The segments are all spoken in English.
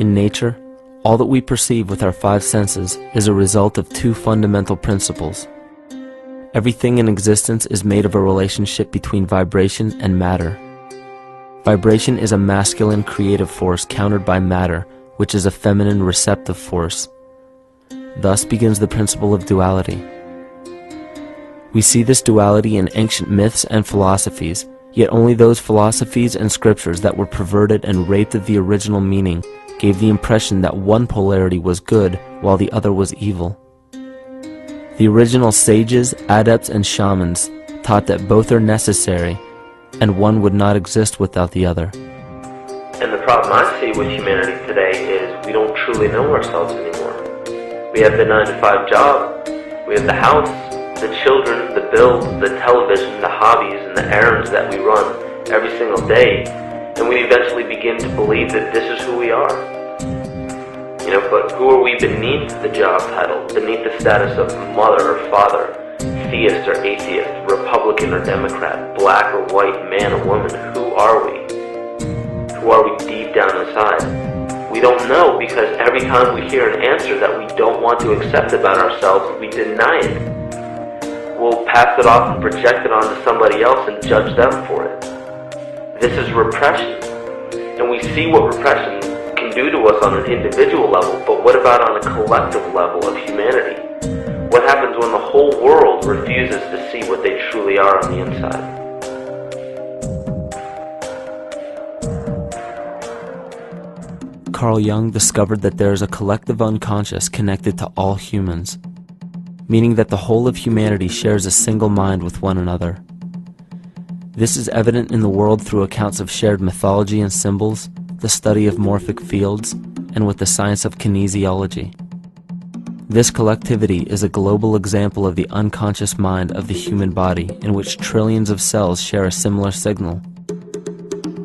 In nature, all that we perceive with our five senses is a result of two fundamental principles. Everything in existence is made of a relationship between vibration and matter. Vibration is a masculine creative force countered by matter, which is a feminine receptive force. Thus begins the principle of duality. We see this duality in ancient myths and philosophies, yet only those philosophies and scriptures that were perverted and raped of the original meaning gave the impression that one polarity was good while the other was evil. The original sages, adepts, and shamans taught that both are necessary, and one would not exist without the other. And the problem I see with humanity today is we don't truly know ourselves anymore. We have the 9-to-5 job, we have the house, the children, the bills, the television, the hobbies, and the errands that we run every single day, and we eventually begin to believe that this is who we are. But who are we beneath the job title, beneath the status of mother or father, theist or atheist, Republican or Democrat, black or white, man or woman? Who are we? Who are we deep down inside? We don't know, because every time we hear an answer that we don't want to accept about ourselves, we deny it. We'll pass it off and project it onto somebody else and judge them for it. This is repression. And we see what repression can do to us on an individual level, but what about on a collective level of humanity? What happens when the whole world refuses to see what they truly are on the inside? Carl Jung discovered that there is a collective unconscious connected to all humans, meaning that the whole of humanity shares a single mind with one another. This is evident in the world through accounts of shared mythology and symbols, the study of morphic fields, and with the science of kinesiology. This collectivity is a global example of the unconscious mind of the human body, in which trillions of cells share a similar signal.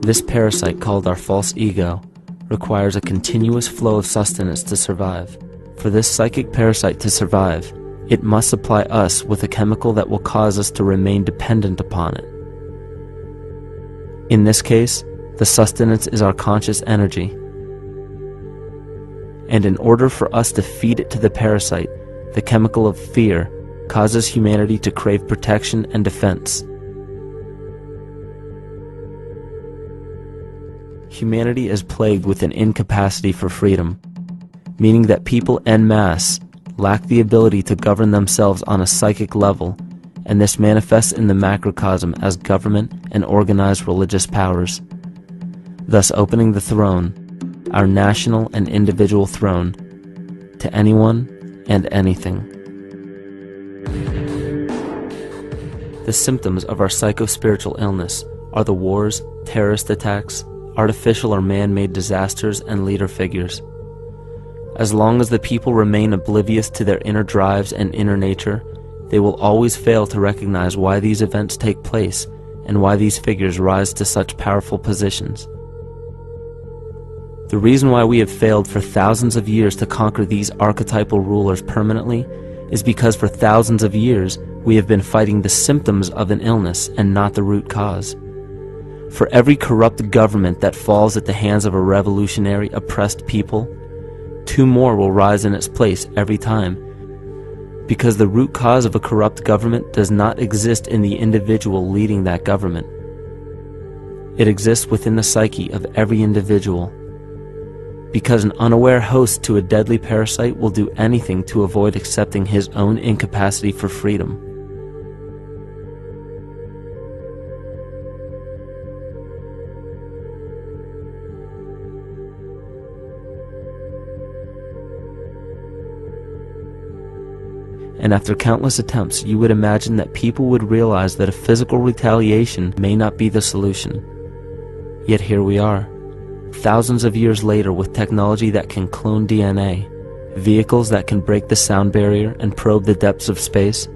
This parasite, called our false ego, requires a continuous flow of sustenance to survive. For this psychic parasite to survive, it must supply us with a chemical that will cause us to remain dependent upon it. In this case, the sustenance is our conscious energy. And in order for us to feed it to the parasite, the chemical of fear causes humanity to crave protection and defense. Humanity is plagued with an incapacity for freedom, meaning that people en masse lack the ability to govern themselves on a psychic level, and this manifests in the macrocosm as government and organized religious powers, thus opening the throne, our national and individual throne, to anyone and anything. The symptoms of our psycho-spiritual illness are the wars, terrorist attacks, artificial or man-made disasters, and leader figures. As long as the people remain oblivious to their inner drives and inner nature, they will always fail to recognize why these events take place and why these figures rise to such powerful positions. The reason why we have failed for thousands of years to conquer these archetypal rulers permanently is because for thousands of years we have been fighting the symptoms of an illness and not the root cause. For every corrupt government that falls at the hands of a revolutionary, oppressed people, two more will rise in its place every time, because the root cause of a corrupt government does not exist in the individual leading that government. It exists within the psyche of every individual, because an unaware host to a deadly parasite will do anything to avoid accepting his own incapacity for freedom. And after countless attempts, you would imagine that people would realize that a physical retaliation may not be the solution. Yet here we are, thousands of years later, with technology that can clone DNA, vehicles that can break the sound barrier and probe the depths of space,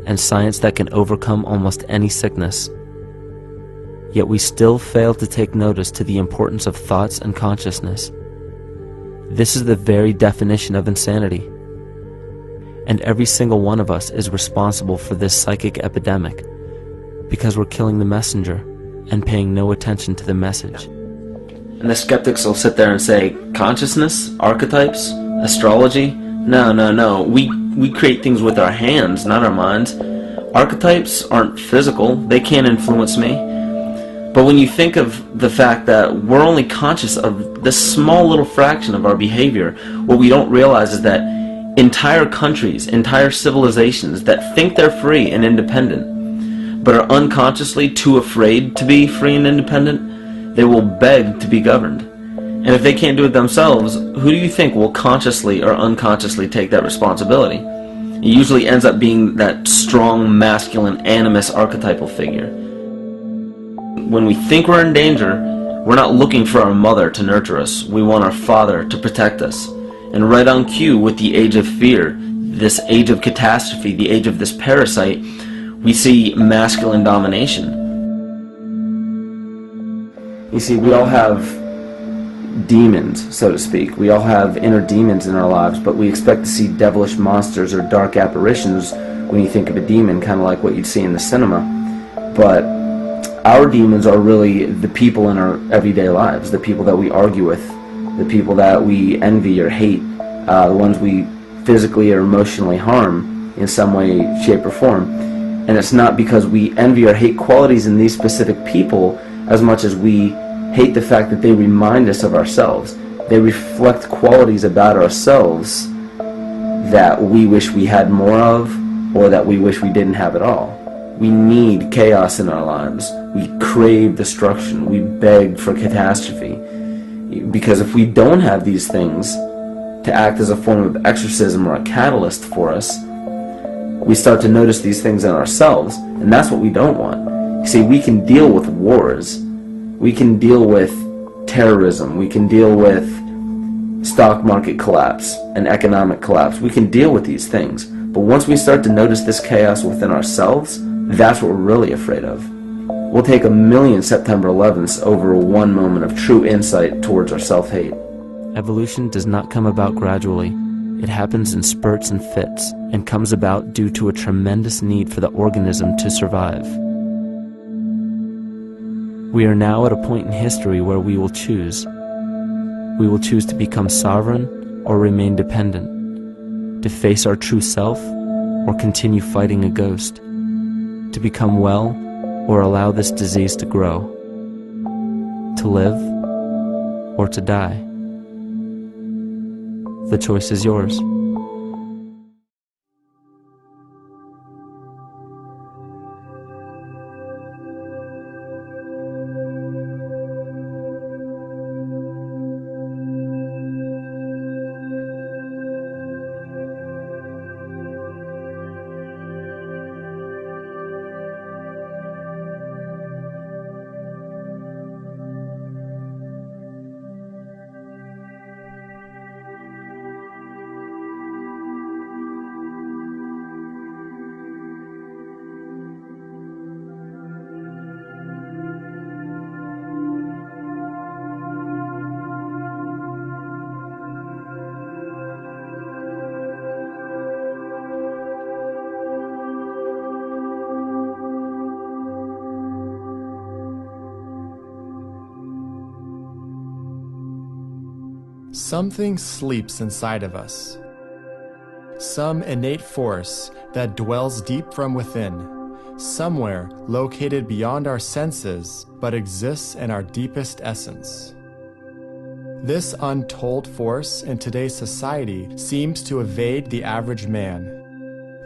and science that can overcome almost any sickness. Yet we still fail to take notice to the importance of thoughts and consciousness. This is the very definition of insanity. And every single one of us is responsible for this psychic epidemic, because we're killing the messenger and paying no attention to the message. And the skeptics will sit there and say, consciousness, archetypes, astrology? No. We create things with our hands, not our minds. Archetypes aren't physical. They can't influence me. But when you think of the fact that we're only conscious of this small little fraction of our behavior, what we don't realize is that entire countries, entire civilizations that think they're free and independent, but are unconsciously too afraid to be free and independent, they will beg to be governed. And if they can't do it themselves, who do you think will consciously or unconsciously take that responsibility? It usually ends up being that strong, masculine, animus archetypal figure. When we think we're in danger, we're not looking for our mother to nurture us. We want our father to protect us. And right on cue with the age of fear, this age of catastrophe, the age of this parasite, we see masculine domination. You see, we all have demons, so to speak. We all have inner demons in our lives, but we expect to see devilish monsters or dark apparitions when you think of a demon, kind of like what you'd see in the cinema. But our demons are really the people in our everyday lives, the people that we argue with, the people that we envy or hate, the ones we physically or emotionally harm in some way, shape, or form. And it's not because we envy or hate qualities in these specific people as much as we hate the fact that they remind us of ourselves. They reflect qualities about ourselves that we wish we had more of, or that we wish we didn't have at all. We need chaos in our lives. We crave destruction. We beg for catastrophe. Because if we don't have these things to act as a form of exorcism or a catalyst for us, we start to notice these things in ourselves, and that's what we don't want. You see, we can deal with wars. We can deal with terrorism. We can deal with stock market collapse and economic collapse. We can deal with these things. But once we start to notice this chaos within ourselves, that's what we're really afraid of. We'll take 1,000,000 September 11ths over one moment of true insight towards our self-hate. Evolution does not come about gradually. It happens in spurts and fits, and comes about due to a tremendous need for the organism to survive. We are now at a point in history where we will choose. We will choose to become sovereign or remain dependent, to face our true self or continue fighting a ghost, to become well or allow this disease to grow, to live or to die. The choice is yours. Something sleeps inside of us. Some innate force that dwells deep from within, somewhere located beyond our senses, but exists in our deepest essence. This untold force in today's society seems to evade the average man.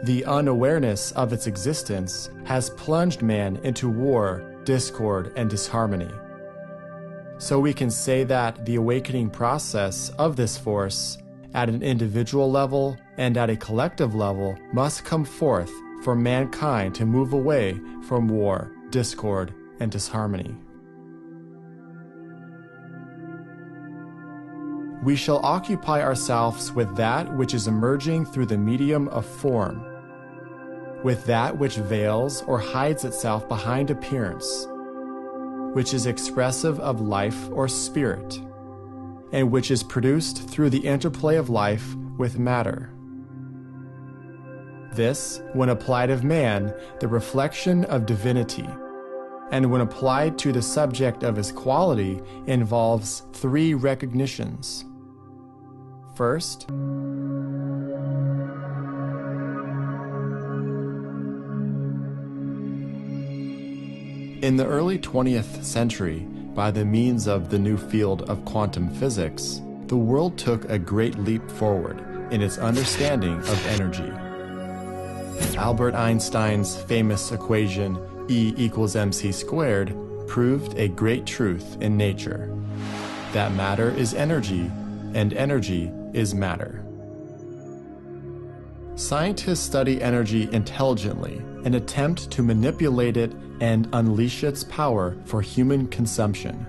The unawareness of its existence has plunged man into war, discord, and disharmony. So we can say that the awakening process of this force at an individual level and at a collective level must come forth for mankind to move away from war, discord, and disharmony. We shall occupy ourselves with that which is emerging through the medium of form, with that which veils or hides itself behind appearance, which is expressive of life or spirit, and which is produced through the interplay of life with matter. This, when applied of man, the reflection of divinity, and when applied to the subject of his quality, involves three recognitions. First, in the early 20th century, by the means of the new field of quantum physics, the world took a great leap forward in its understanding of energy. Albert Einstein's famous equation E equals mc squared proved a great truth in nature, that matter is energy and energy is matter. Scientists study energy intelligently and attempt to manipulate it and unleash its power for human consumption.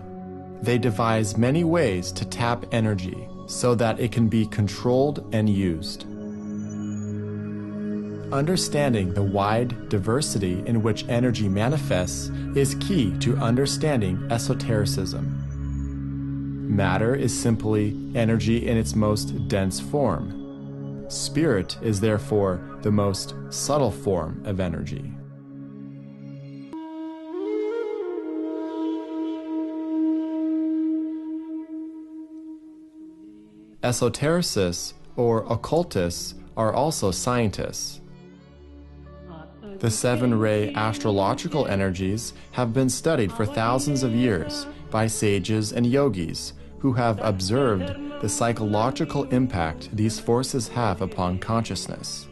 They devise many ways to tap energy so that it can be controlled and used. Understanding the wide diversity in which energy manifests is key to understanding esotericism. Matter is simply energy in its most dense form. Spirit is therefore the most subtle form of energy. Esotericists or occultists are also scientists. The seven-ray astrological energies have been studied for thousands of years by sages and yogis who have observed the psychological impact these forces have upon consciousness.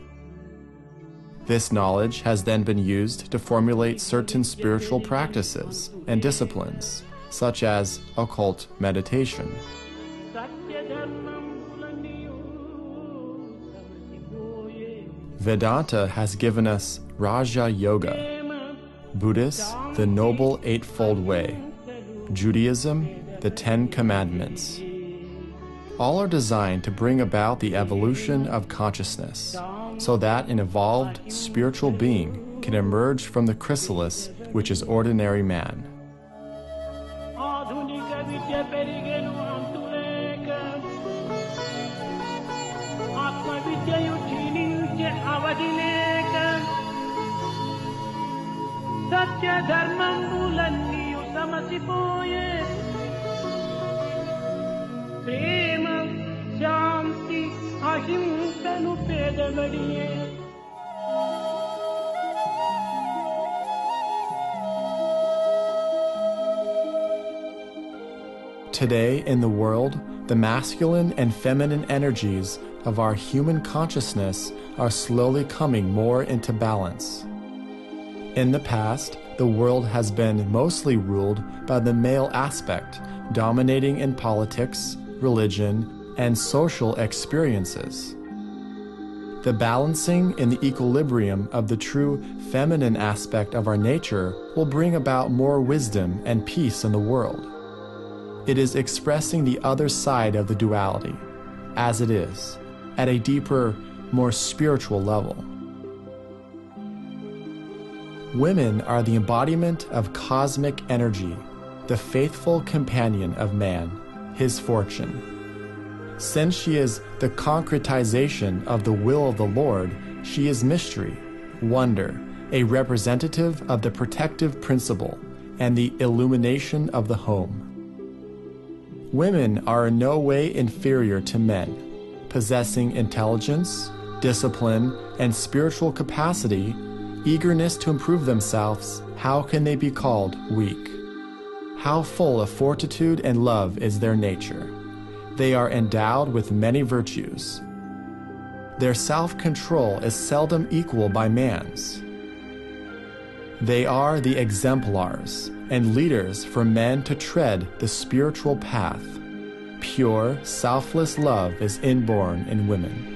This knowledge has then been used to formulate certain spiritual practices and disciplines, such as occult meditation. Vedanta has given us Raja Yoga, Buddhists the Noble Eightfold Way, Judaism the Ten Commandments. All are designed to bring about the evolution of consciousness, so that an evolved spiritual being can emerge from the chrysalis which is ordinary man. Today in the world, the masculine and feminine energies of our human consciousness are slowly coming more into balance. In the past, the world has been mostly ruled by the male aspect, dominating in politics, religion, and social experiences. The balancing in the equilibrium of the true feminine aspect of our nature will bring about more wisdom and peace in the world. It is expressing the other side of the duality, as it is, at a deeper, more spiritual level. Women are the embodiment of cosmic energy, the faithful companion of man, his fortune. Since she is the concretization of the will of the Lord, she is mystery, wonder, a representative of the protective principle, and the illumination of the home. Women are in no way inferior to men, possessing intelligence, discipline, and spiritual capacity, eagerness to improve themselves. How can they be called weak? How full of fortitude and love is their nature. They are endowed with many virtues. Their self-control is seldom equal by man's. They are the exemplars and leaders for men to tread the spiritual path. Pure, selfless love is inborn in women.